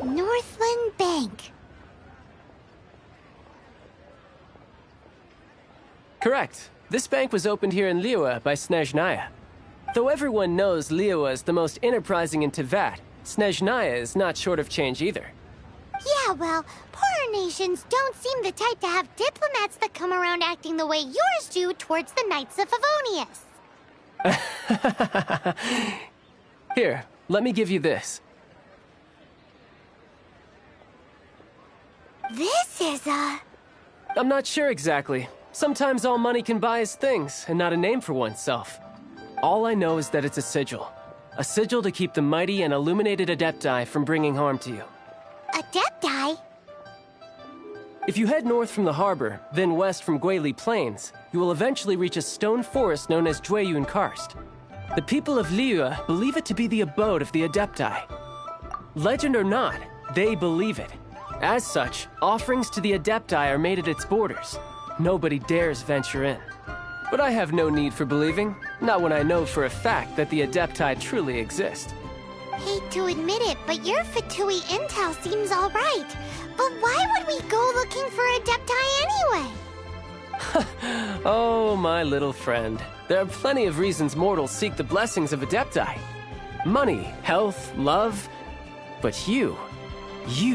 Northland Bank. Correct. This bank was opened here in Liyue by Snezhnaya. Though everyone knows Liyue is the most enterprising in Teyvat, Snezhnaya is not short of change either. Yeah, well, poorer nations don't seem the type to have diplomats that come around acting the way yours do towards the Knights of Favonius. Here, let me give you this. This is a... I'm not sure exactly. Sometimes all money can buy is things, and not a name for oneself. All I know is that it's a sigil. A sigil to keep the mighty and illuminated Adepti from bringing harm to you. Adepti? If you head north from the harbor, then west from Guili Plains, you will eventually reach a stone forest known as Jueyun Karst. The people of Liyue believe it to be the abode of the Adepti. Legend or not, they believe it. As such, offerings to the Adepti are made at its borders. Nobody dares venture in. But I have no need for believing, not when I know for a fact that the Adepti truly exist. Hate to admit it, but your Fatui intel seems alright. But why would we go looking for Adepti anyway? Oh, my little friend. There are plenty of reasons mortals seek the blessings of Adepti. Money, health, love. But you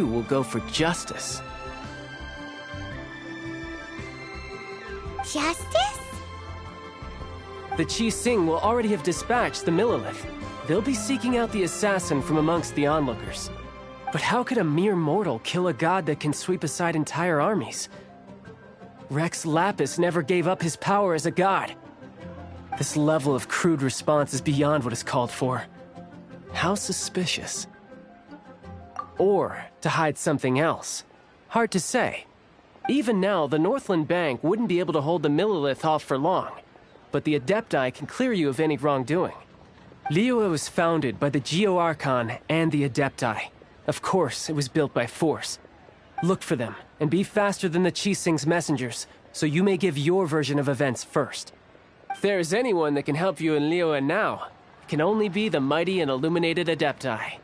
will go for justice. Justice? The Qi Sing will already have dispatched the Millilith. They'll be seeking out the assassin from amongst the onlookers. But how could a mere mortal kill a god that can sweep aside entire armies? Rex Lapis never gave up his power as a god. This level of crude response is beyond what is called for. How suspicious. Or to hide something else. Hard to say. Even now, the Northland Bank wouldn't be able to hold the Millilith off for long. But the Adepti can clear you of any wrongdoing. Liyue was founded by the Geo-Archon and the Adepti. Of course, it was built by force. Look for them, and be faster than the Qi Sing's messengers, so you may give your version of events first. If there is anyone that can help you in Liyue now, it can only be the mighty and illuminated Adepti.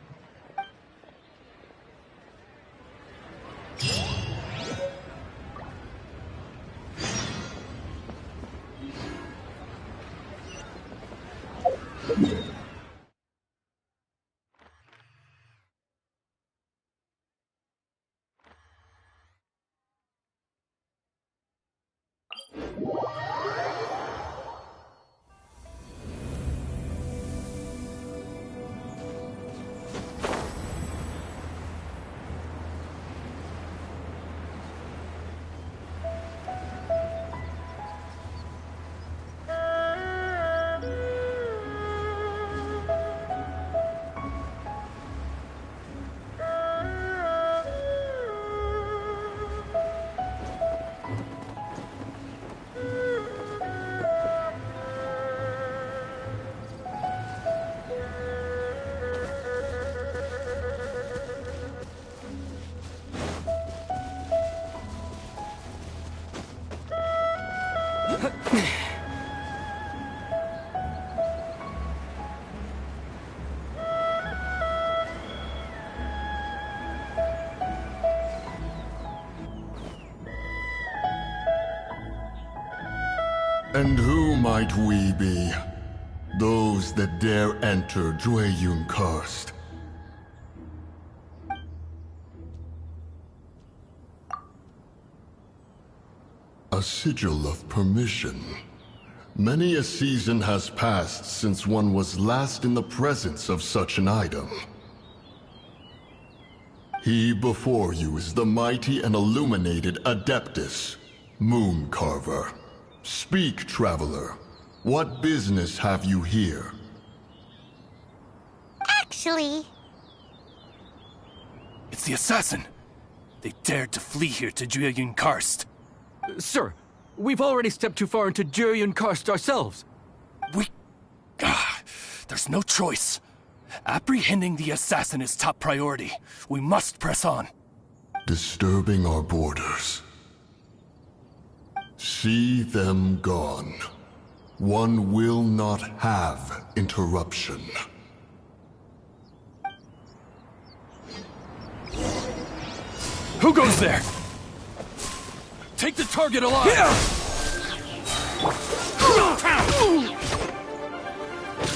And who might we be? Those that dare enter Jueyun Karst. A sigil of permission. Many a season has passed since one was last in the presence of such an item. He before you is the mighty and illuminated Adeptus, Moon Carver. Speak, traveler. What business have you here? Actually... It's the assassin! They dared to flee here to Jueyun Karst. Sir, we've already stepped too far into Jueyun Karst ourselves. There's no choice. Apprehending the assassin is top priority. We must press on. Disturbing our borders. See them gone. One will not have interruption. Who goes there? Take the target alive!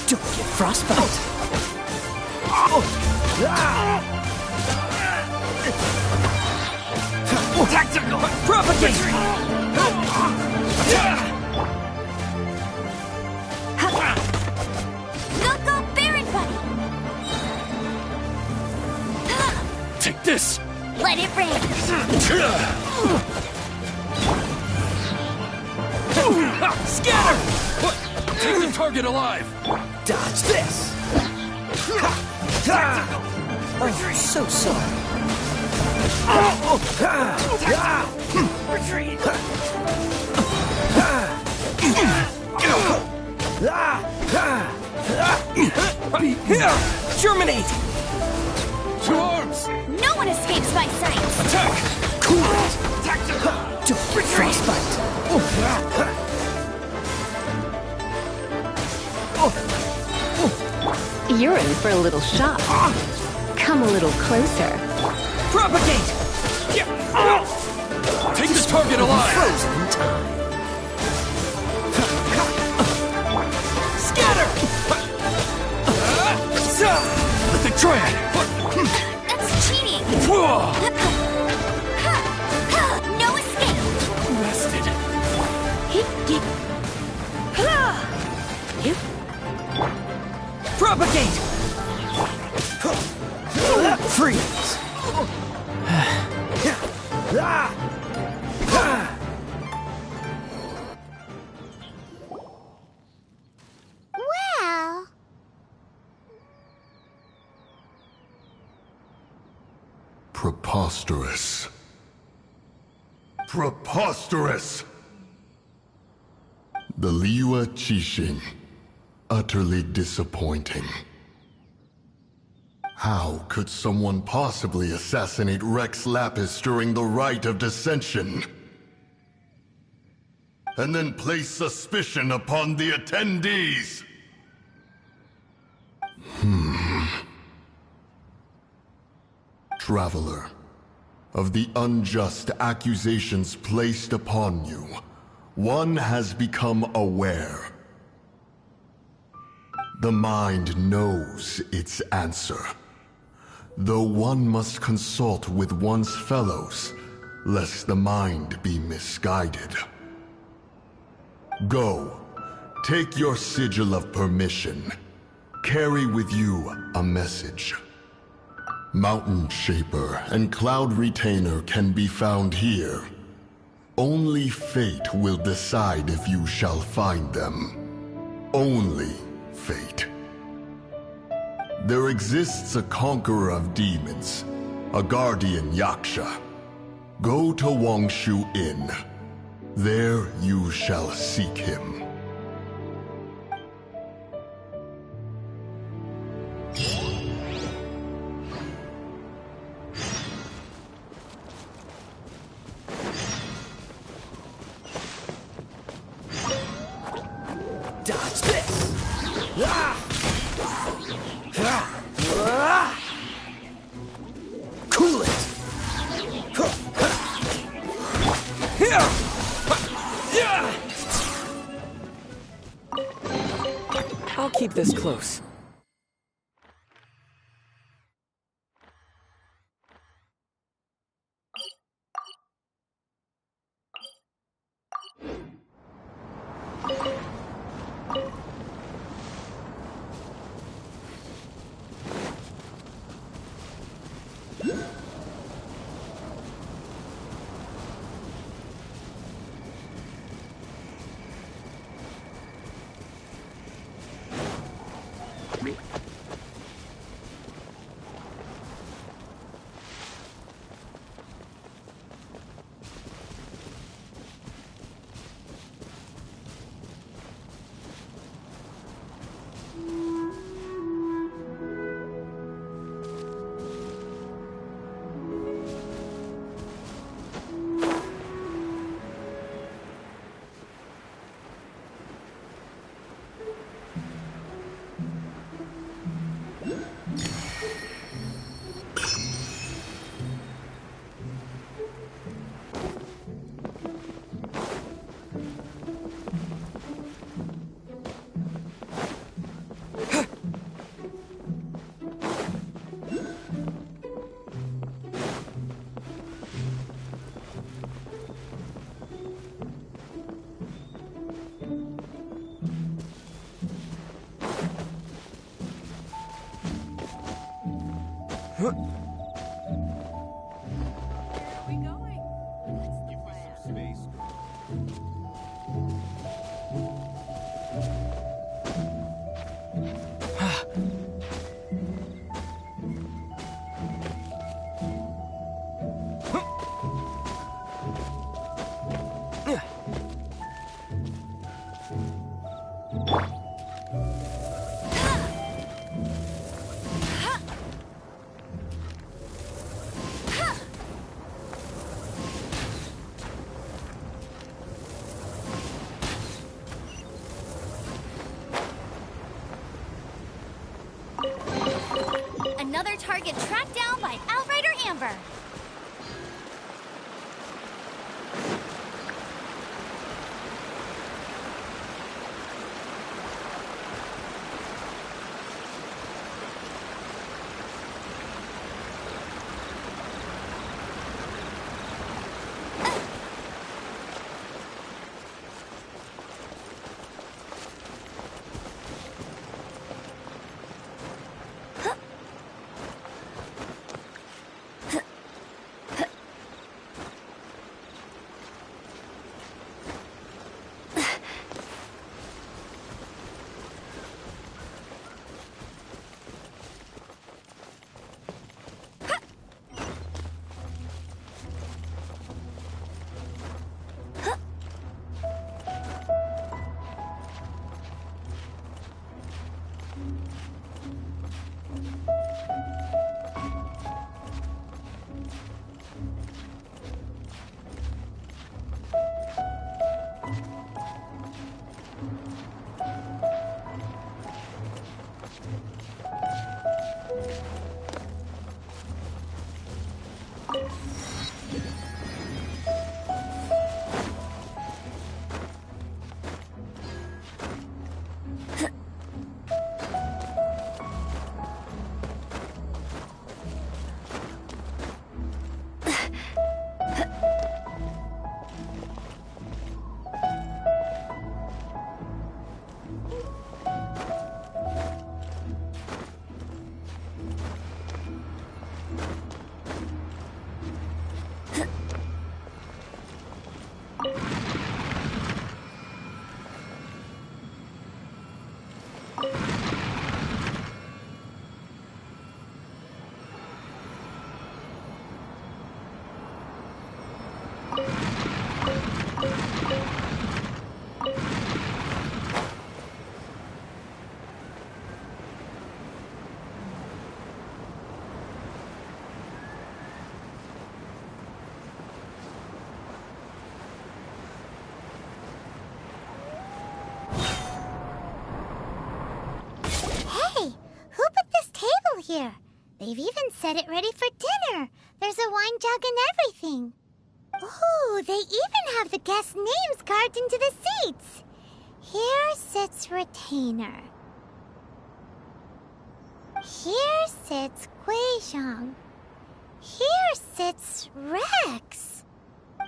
Don't get frostbite. Tactical! Propagate! Go, Baron Buddy! Take this! Let it rain! Scatter! Take the target alive! Dodge this! Oh, so sorry. Retreat! Germinate! Two arms! No one escapes my sight! Attack! Cool it! Tactical! Don't get frostbite! You're in for a little shock. Come a little closer. Propagate! Take the target alive! Frozen time. Scatter! Let them try it! That's cheating! No escape! Bested. Propagate! Freeze! Well... Preposterous. Preposterous! The Liyue Qixing. Utterly disappointing. How could someone possibly assassinate Rex Lapis during the Rite of Dissension? And then place suspicion upon the attendees? Traveler, of the unjust accusations placed upon you, one has become aware. The mind knows its answer, though one must consult with one's fellows, lest the mind be misguided. Go, take your sigil of permission. Carry with you a message. Mountain Shaper and Cloud Retainer can be found here. Only fate will decide if you shall find them. Only fate. There exists a conqueror of demons, a guardian Yaksha. Go to Wangshu Inn. There you shall seek him. Dodge this! Cool it! I'll keep this close. Another target tracked down by Outrider Amber. They've even set it ready for dinner. There's a wine jug and everything. Ooh, they even have the guests' names carved into the seats. Here sits Retainer. Here sits Guizhong. Here sits Rex.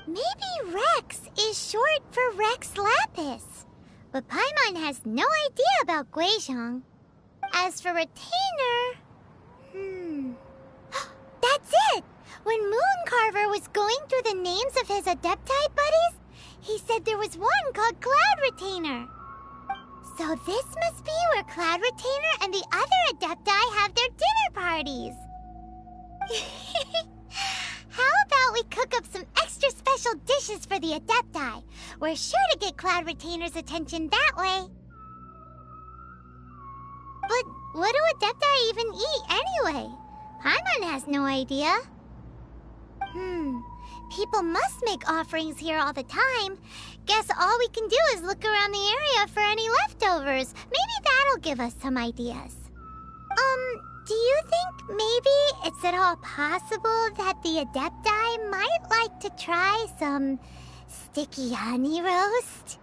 Maybe Rex is short for Rex Lapis. But Paimon has no idea about Guizhong. As for Retainer... That's it! When Mooncarver was going through the names of his Adepti buddies, he said there was one called Cloud Retainer. So this must be where Cloud Retainer and the other Adepti have their dinner parties. How about we cook up some extra special dishes for the Adepti? We're sure to get Cloud Retainer's attention that way. But what do Adepti even eat anyway? Paimon has no idea. People must make offerings here all the time. Guess all we can do is look around the area for any leftovers. Maybe that'll give us some ideas. Do you think maybe it's at all possible that the Adepti might like to try some sticky honey roast?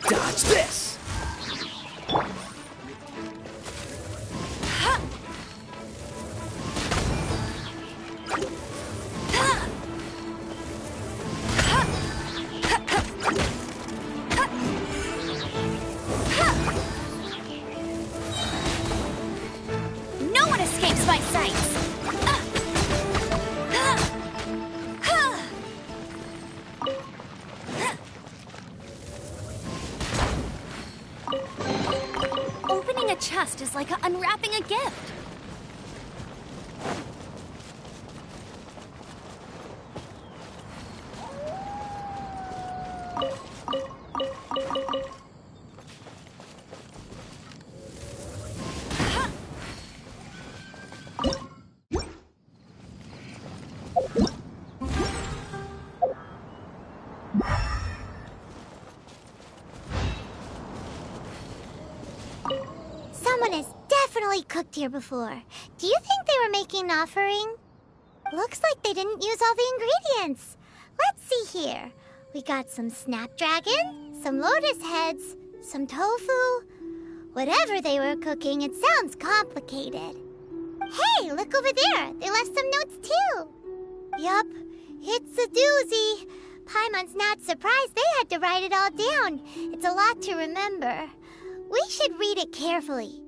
Dodge this! No one escapes my sights! Opening a chest is like unwrapping a gift. Someone has definitely cooked here before. Do you think they were making an offering? Looks like they didn't use all the ingredients. Let's see here. We got some snapdragon, some lotus heads, some tofu. Whatever they were cooking, it sounds complicated. Hey, look over there. They left some notes too. Yup, it's a doozy. Paimon's not surprised they had to write it all down. It's a lot to remember. We should read it carefully.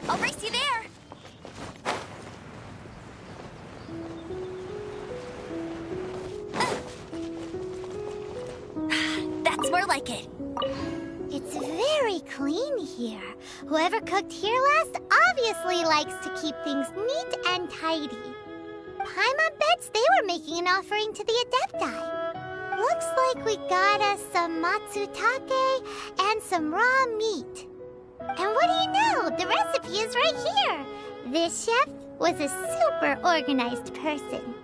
I'll race you there! That's more like it. It's very clean here. Whoever cooked here last obviously likes to keep things neat and tidy. Paimon bets they were making an offering to the Adepti. Looks like we got us some matsutake and some raw meat. And what do you know? The recipe is right here. This chef was a super organized person.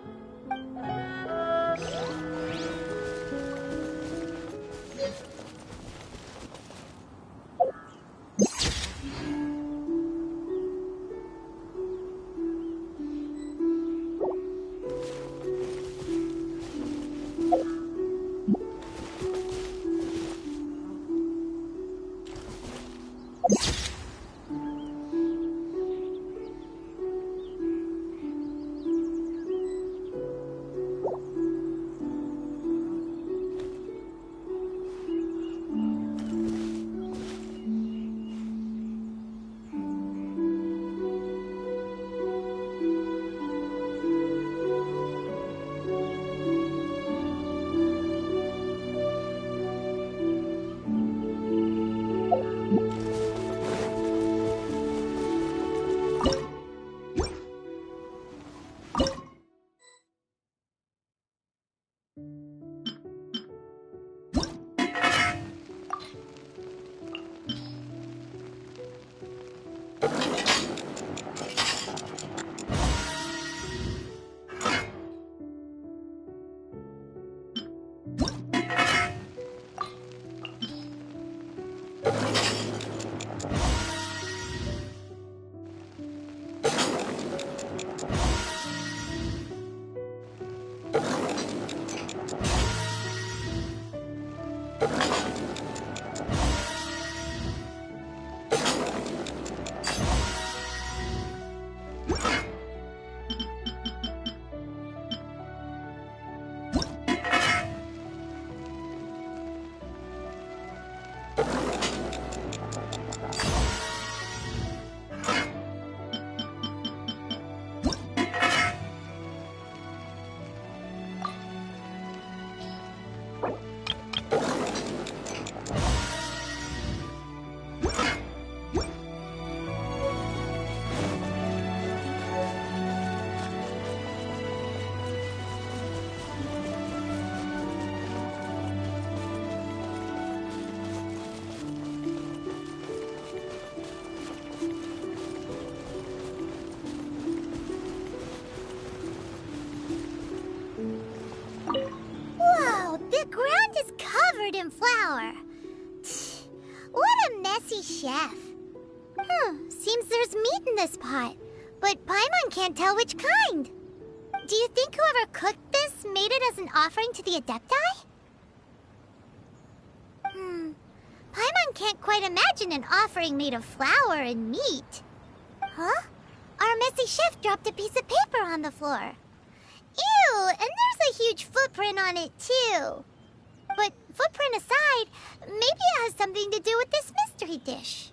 In flour. What a messy chef. Seems there's meat in this pot, but Paimon can't tell which kind. Do you think whoever cooked this made it as an offering to the Adepti? Paimon can't quite imagine an offering made of flour and meat. Huh? Our messy chef dropped a piece of paper on the floor. Ew, and there's a huge footprint on it too. But footprint aside, maybe it has something to do with this mystery dish.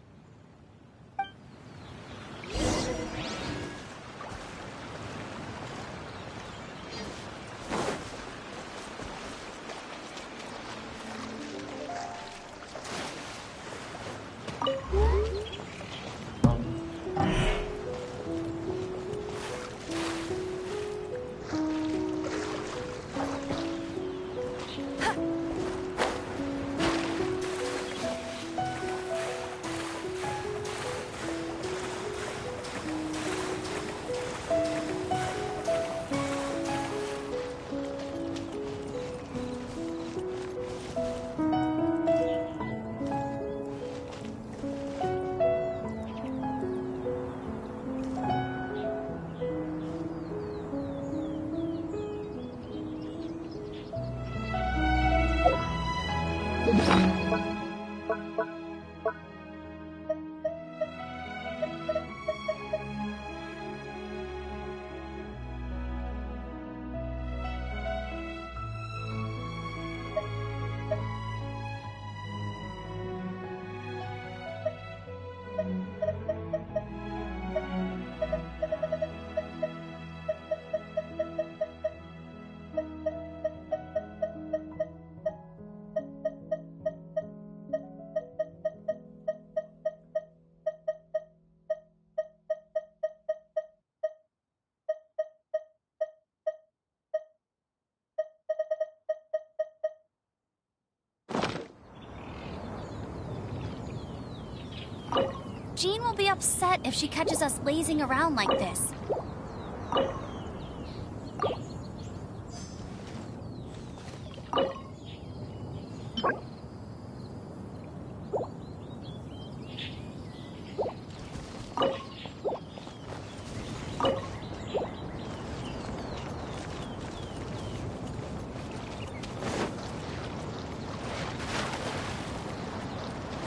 Jean will be upset if she catches us lazing around like this.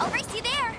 I'll race you there!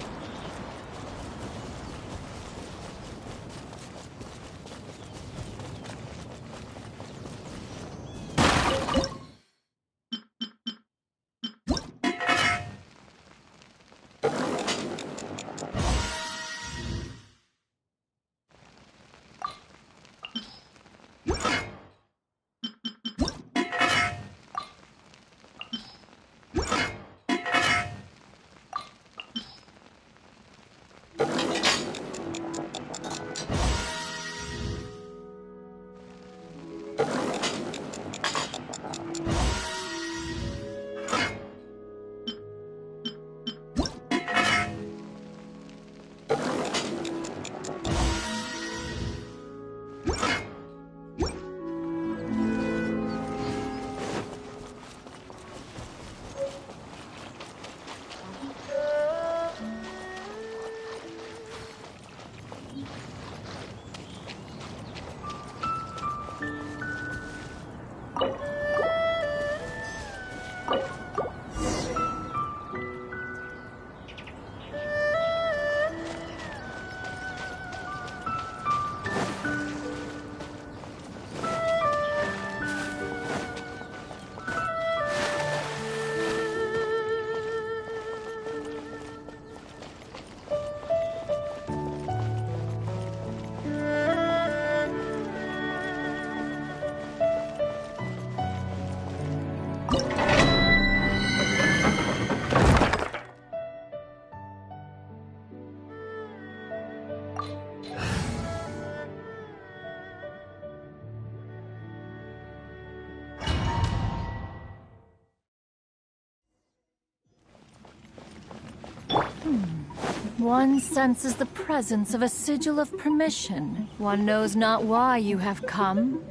One senses the presence of a sigil of permission. One knows not why you have come,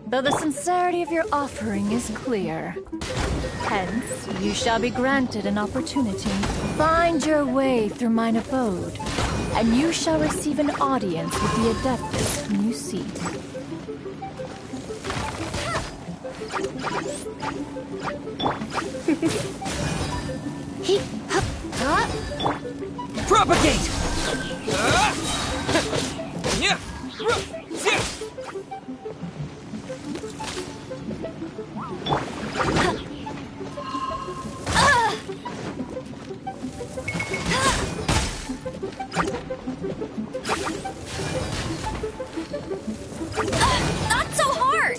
though the sincerity of your offering is clear. Hence, you shall be granted an opportunity. Find your way through mine abode, and you shall receive an audience with the Adeptus whom you seek. Propagate! Not so hard!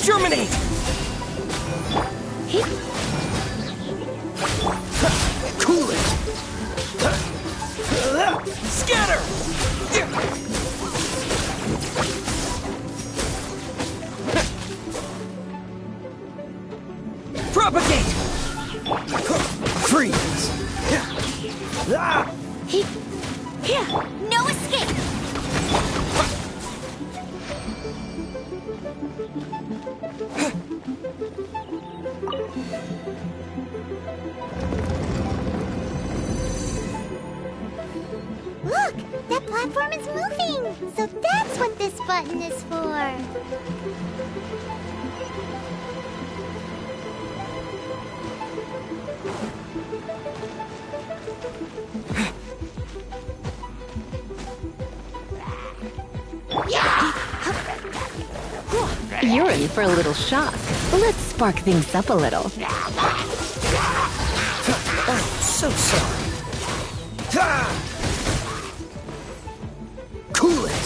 Germinate! Cool it! Scatter! Propagate! Freeze! No escape! Look! That platform is moving! So that's what this button is for! You're in for a little shock. Let's spark things up a little. Oh, so sorry. Cool it!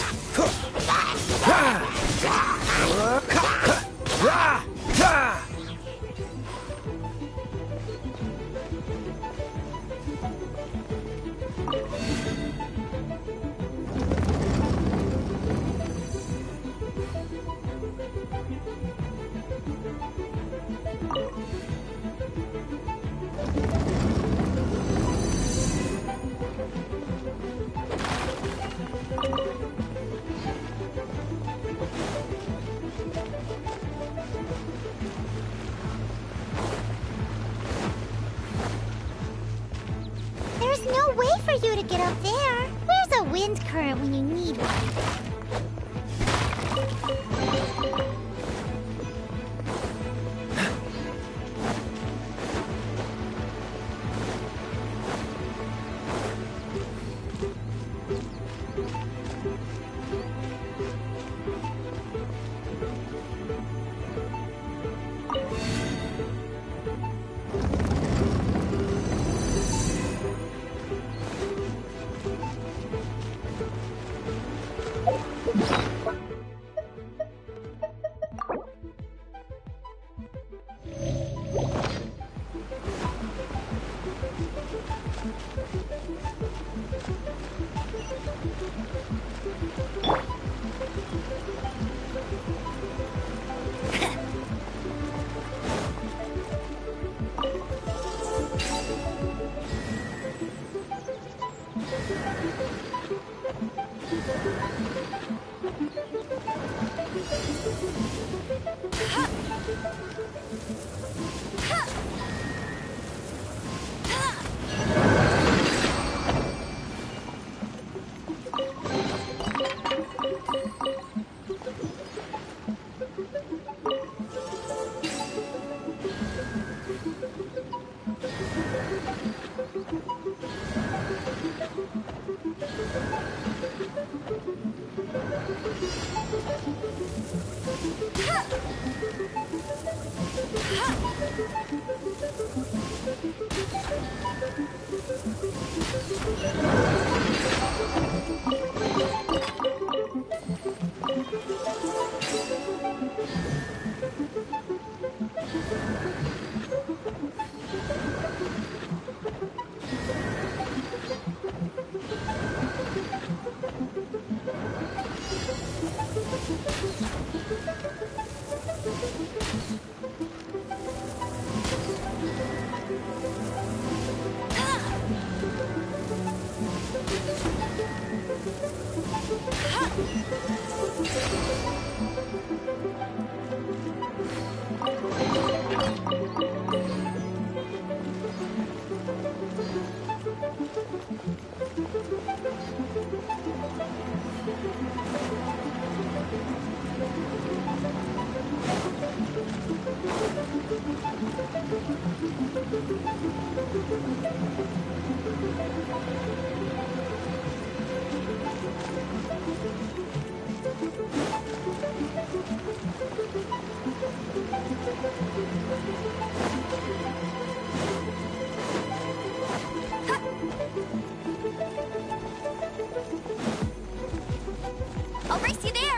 There's no way for you to get up there. Where's a wind current when you need one? I'll race you there!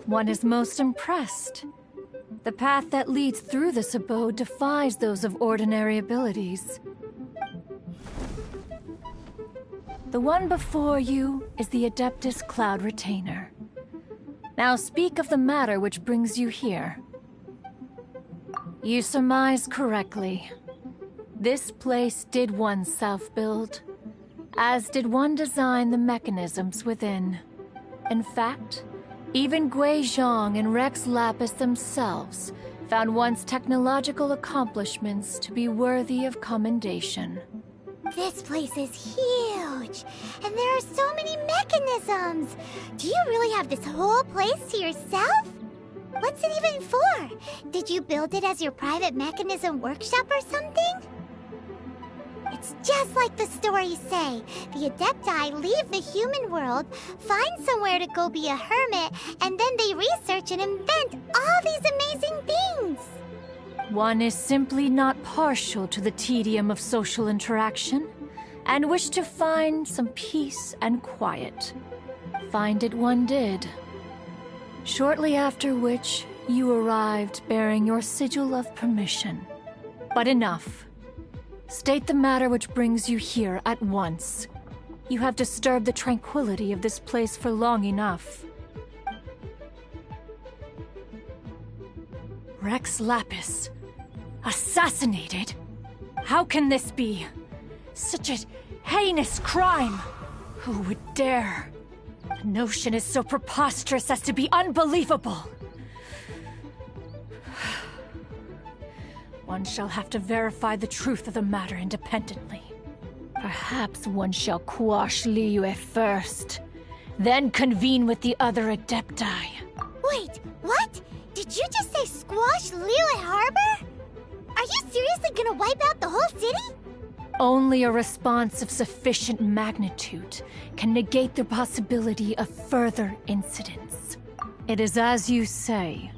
One is most impressed. The path that leads through this abode defies those of ordinary abilities. The one before you is the Adeptus Cloud Retainer. Now speak of the matter which brings you here. You surmise correctly. This place did once self-build, as did one design the mechanisms within. In fact, even Gui Zhang and Rex Lapis themselves found one's technological accomplishments to be worthy of commendation. This place is huge, and there are so many mechanisms. Do you really have this whole place to yourself? What's it even for? Did you build it as your private mechanism workshop or something? It's just like the stories say. The Adepti leave the human world, find somewhere to go be a hermit, and then they research and invent all these amazing things. One is simply not partial to the tedium of social interaction, and wished to find some peace and quiet. Find it one did. Shortly after which, you arrived bearing your sigil of permission. But enough. State the matter which brings you here at once. You have disturbed the tranquility of this place for long enough. Rex Lapis. Assassinated? How can this be? Such a heinous crime! Who would dare? The notion is so preposterous as to be unbelievable. One shall have to verify the truth of the matter independently. Perhaps one shall quash Liyue first, then convene with the other Adepti. Wait, what? Did you just say squash Liyue Harbor? Are you seriously gonna wipe out the whole city? Only a response of sufficient magnitude can negate the possibility of further incidents. It is as you say.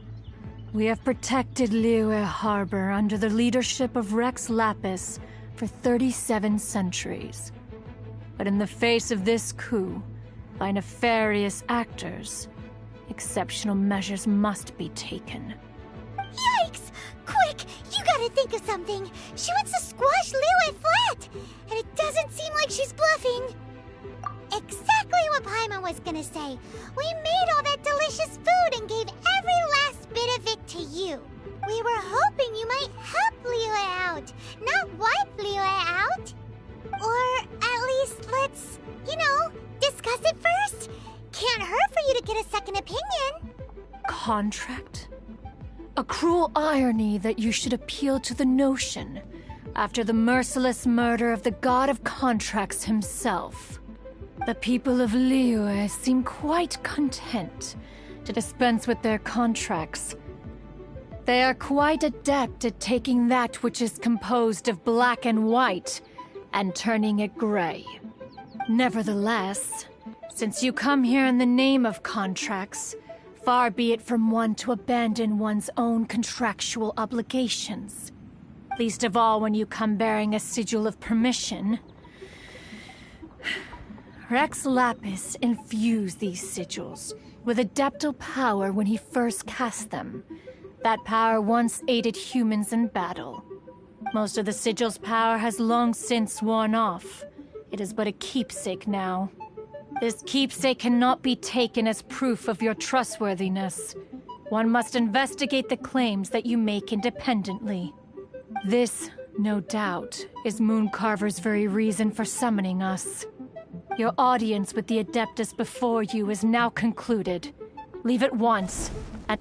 We have protected Liyue Harbor under the leadership of Rex Lapis for 37 centuries. But in the face of this coup, by nefarious actors, exceptional measures must be taken. Yikes! Quick! You gotta think of something! She wants to squash Liyue flat! And it doesn't seem like she's bluffing! Exactly what Paimon was gonna say! We made all that delicious food and gave every last bit of it to you! We were hoping you might help Liyue out, not wipe Liyue out! Or at least let's, discuss it first! Can't hurt for you to get a second opinion! Contract? A cruel irony that you should appeal to the notion after the merciless murder of the god of contracts himself. The people of Liyue seem quite content to dispense with their contracts. They are quite adept at taking that which is composed of black and white and turning it gray. Nevertheless, since you come here in the name of contracts, far be it from one to abandon one's own contractual obligations. Least of all when you come bearing a sigil of permission. Rex Lapis infused these sigils with adeptal power when he first cast them. That power once aided humans in battle. Most of the sigil's power has long since worn off. It is but a keepsake now. This keepsake cannot be taken as proof of your trustworthiness. One must investigate the claims that you make independently. This, no doubt, is Mooncarver's very reason for summoning us. Your audience with the Adeptus before you is now concluded. Leave at once, and...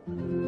you.